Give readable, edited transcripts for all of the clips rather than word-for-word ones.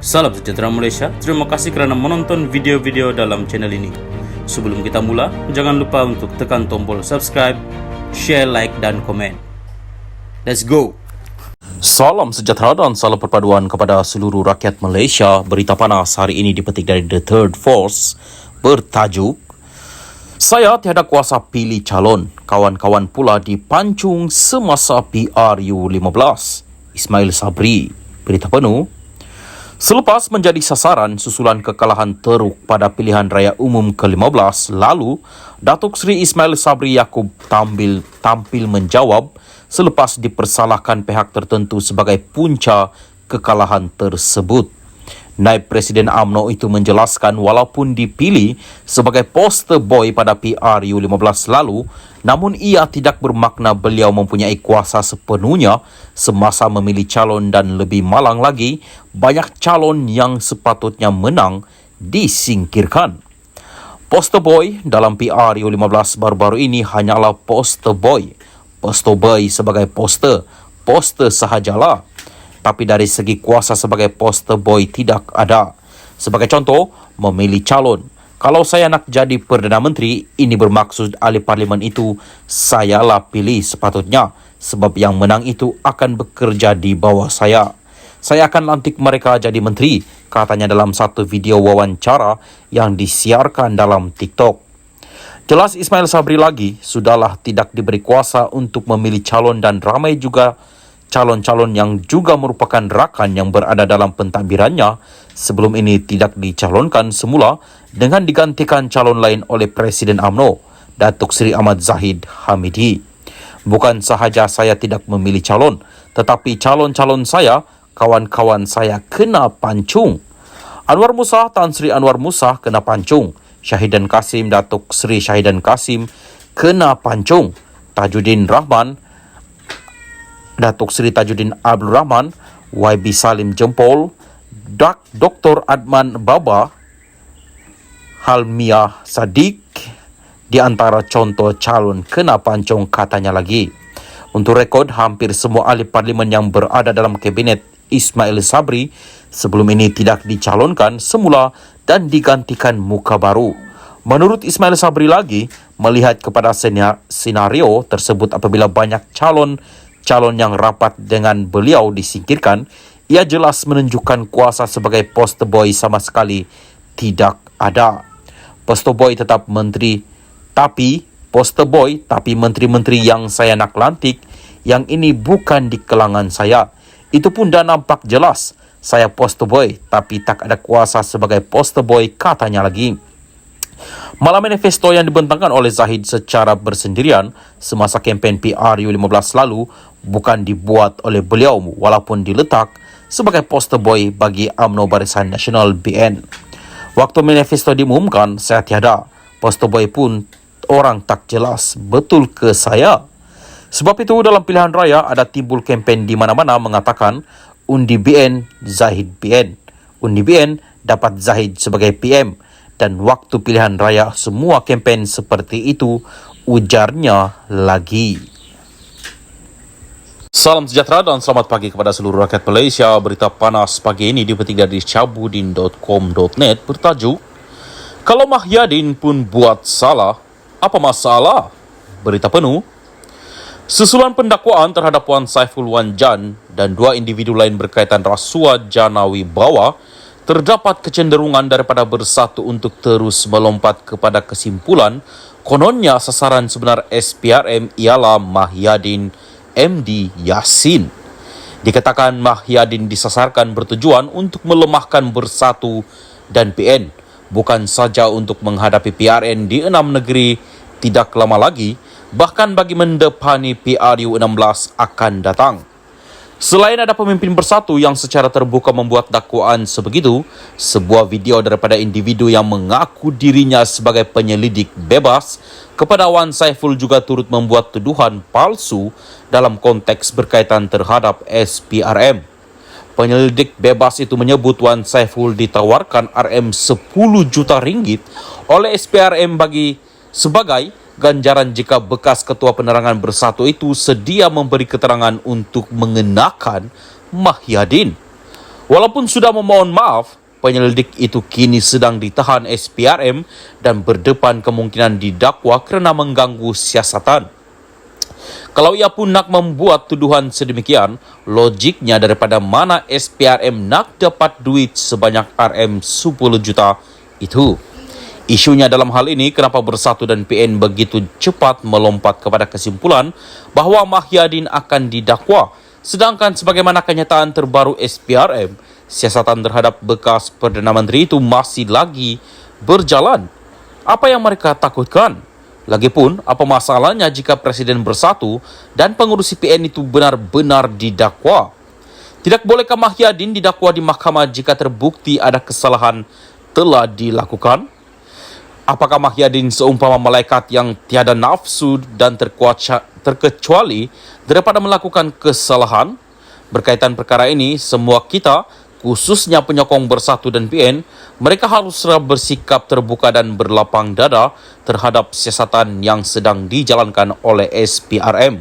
Salam sejahtera Malaysia, terima kasih kerana menonton video-video dalam channel ini. Sebelum kita mula, jangan lupa untuk tekan tombol subscribe, share, like dan komen. Let's go! Salam sejahtera dan salam perpaduan kepada seluruh rakyat Malaysia. Berita panas hari ini dipetik dari The Third Force bertajuk "Saya tiada kuasa pilih calon, kawan-kawan pula dipancung semasa PRU15." Ismail Sabri. Berita penuh. Selepas menjadi sasaran susulan kekalahan teruk pada pilihan raya umum ke-15 lalu, Datuk Seri Ismail Sabri Yaakob tampil menjawab selepas dipersalahkan pihak tertentu sebagai punca kekalahan tersebut. Naib Presiden UMNO itu menjelaskan walaupun dipilih sebagai poster boy pada PRU15 lalu, namun ia tidak bermakna beliau mempunyai kuasa sepenuhnya semasa memilih calon, dan lebih malang lagi, banyak calon yang sepatutnya menang disingkirkan. Poster boy dalam PRU15 baru-baru ini hanyalah poster boy. Poster boy sebagai poster sahajalah. Tapi dari segi kuasa sebagai poster boy tidak ada. Sebagai contoh, memilih calon. Kalau saya nak jadi Perdana Menteri, ini bermaksud ahli parlimen itu sayalah pilih sepatutnya, sebab yang menang itu akan bekerja di bawah saya. Saya akan lantik mereka jadi menteri, katanya dalam satu video wawancara yang disiarkan dalam TikTok. Jelas Ismail Sabri lagi, sudahlah tidak diberi kuasa untuk memilih calon, dan ramai juga calon-calon yang juga merupakan rakan yang berada dalam pentadbirannya sebelum ini tidak dicalonkan semula dengan digantikan calon lain oleh Presiden UMNO, Datuk Seri Ahmad Zahid Hamidi. Bukan sahaja saya tidak memilih calon, tetapi calon-calon saya, kawan-kawan saya kena pancung. Anwar Musa, Tan Sri Anwar Musa kena pancung. Syahidan Kasim, Datuk Seri Syahidan Kasim kena pancung. Tajuddin Rahman, Datuk Seri Tajuddin Abdul Rahman, YB Salim Jempol, Dr. Adman Baba, Halmiah Sadiq di antara contoh calon kena pancung, katanya lagi. Untuk rekod, hampir semua ahli parlimen yang berada dalam kabinet Ismail Sabri sebelum ini tidak dicalonkan semula dan digantikan muka baru. Menurut Ismail Sabri lagi, melihat kepada senario tersebut apabila banyak calon yang rapat dengan beliau disingkirkan, ia jelas menunjukkan kuasa sebagai poster boy sama sekali tidak ada. Poster boy tetap menteri, tapi menteri-menteri yang saya nak lantik, yang ini bukan di kalangan saya. Itu pun dah nampak jelas. Saya poster boy, tapi tak ada kuasa sebagai poster boy, katanya lagi. Malah manifesto yang dibentangkan oleh Zahid secara bersendirian semasa kempen PRU15 lalu bukan dibuat oleh beliau walaupun diletak sebagai poster boy bagi UMNO Barisan Nasional BN. Waktu manifesto diumumkan, saya tiada. Poster boy pun orang tak jelas betul ke saya. Sebab itu dalam pilihan raya ada timbul kempen di mana-mana mengatakan undi BN, Zahid BN. Undi BN dapat Zahid sebagai PM. Dan waktu pilihan raya semua kempen seperti itu, ujarnya lagi. Salam sejahtera dan selamat pagi kepada seluruh rakyat Malaysia. Berita panas pagi ini dipetik dari cabudin.com.net bertajuk "Kalau Mahyadin pun buat salah, apa masalah?" Berita penuh. Susulan pendakwaan terhadap Wan Saiful Wan Jan dan dua individu lain berkaitan rasuah Janawi Bawa, terdapat kecenderungan daripada bersatu untuk terus melompat kepada kesimpulan kononnya sasaran sebenar SPRM ialah Mahyadin MD Yassin. Dikatakan Mahyadin disasarkan bertujuan untuk melemahkan Bersatu dan PN, bukan saja untuk menghadapi PRN di 6 negeri tidak lama lagi, bahkan bagi mendepani PRU16 akan datang. Selain ada pemimpin Bersatu yang secara terbuka membuat dakwaan sebegitu, sebuah video daripada individu yang mengaku dirinya sebagai penyelidik bebas kepada Wan Saiful juga turut membuat tuduhan palsu dalam konteks berkaitan terhadap SPRM. Penyelidik bebas itu menyebut Wan Saiful ditawarkan RM10 juta ringgit oleh SPRM sebagai ganjaran jika bekas Ketua Penerangan Bersatu itu sedia memberi keterangan untuk mengenakan Mahyadin. Walaupun sudah memohon maaf, penyelidik itu kini sedang ditahan SPRM dan berdepan kemungkinan didakwa kerana mengganggu siasatan. Kalau ia pun nak membuat tuduhan sedemikian, logiknya daripada mana SPRM nak dapat duit sebanyak RM10 juta itu. Isunya dalam hal ini kenapa Bersatu dan PN begitu cepat melompat kepada kesimpulan bahawa Mahyadin akan didakwa, sedangkan sebagaimana kenyataan terbaru SPRM, siasatan terhadap bekas Perdana Menteri itu masih lagi berjalan. Apa yang mereka takutkan? Lagipun, apa masalahnya jika Presiden Bersatu dan pengurus PN itu benar-benar didakwa? Tidak bolehkah Mahyadin didakwa di mahkamah jika terbukti ada kesalahan telah dilakukan? Apakah Mahyadin seumpama malaikat yang tiada nafsu dan terkecuali daripada melakukan kesalahan? Berkaitan perkara ini, semua kita, khususnya penyokong Bersatu dan PN, mereka haruslah bersikap terbuka dan berlapang dada terhadap siasatan yang sedang dijalankan oleh SPRM.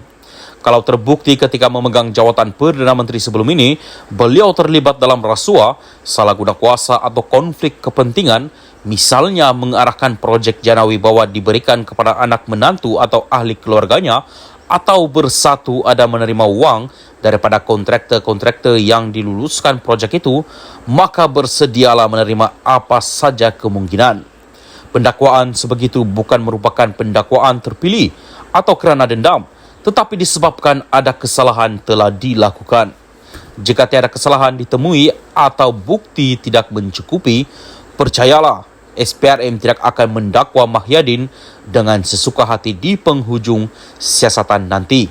Kalau terbukti ketika memegang jawatan Perdana Menteri sebelum ini, beliau terlibat dalam rasuah, salah guna kuasa atau konflik kepentingan, misalnya mengarahkan projek Jana Wibawa diberikan kepada anak menantu atau ahli keluarganya, atau Bersatu ada menerima wang daripada kontraktor-kontraktor yang diluluskan projek itu, maka bersedialah menerima apa saja kemungkinan. Pendakwaan sebegitu bukan merupakan pendakwaan terpilih atau kerana dendam, tetapi disebabkan ada kesalahan telah dilakukan. Jika tiada kesalahan ditemui atau bukti tidak mencukupi, percayalah, SPRM tidak akan mendakwa Mahyadin dengan sesuka hati di penghujung siasatan nanti.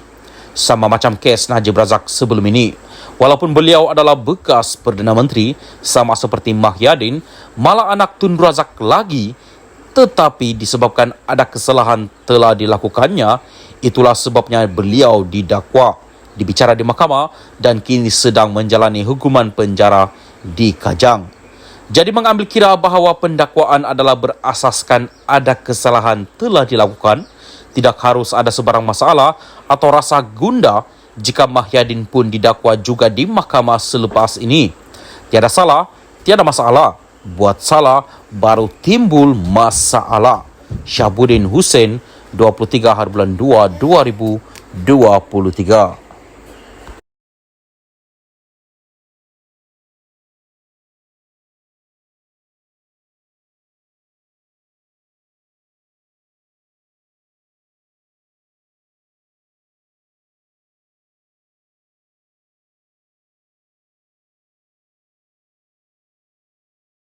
Sama macam kes Najib Razak sebelum ini. Walaupun beliau adalah bekas Perdana Menteri, sama seperti Mahyadin, malah anak Tun Razak lagi, tetapi disebabkan ada kesalahan telah dilakukannya, itulah sebabnya beliau didakwa, dibicara di mahkamah dan kini sedang menjalani hukuman penjara di Kajang. Jadi mengambil kira bahawa pendakwaan adalah berasaskan ada kesalahan telah dilakukan, tidak harus ada sebarang masalah atau rasa gundah jika Mahyadin pun didakwa juga di mahkamah selepas ini. Tiada salah, tiada masalah. Buat salah, baru timbul masalah. Syahbudin Hussein, 23 hari bulan 2, 2023.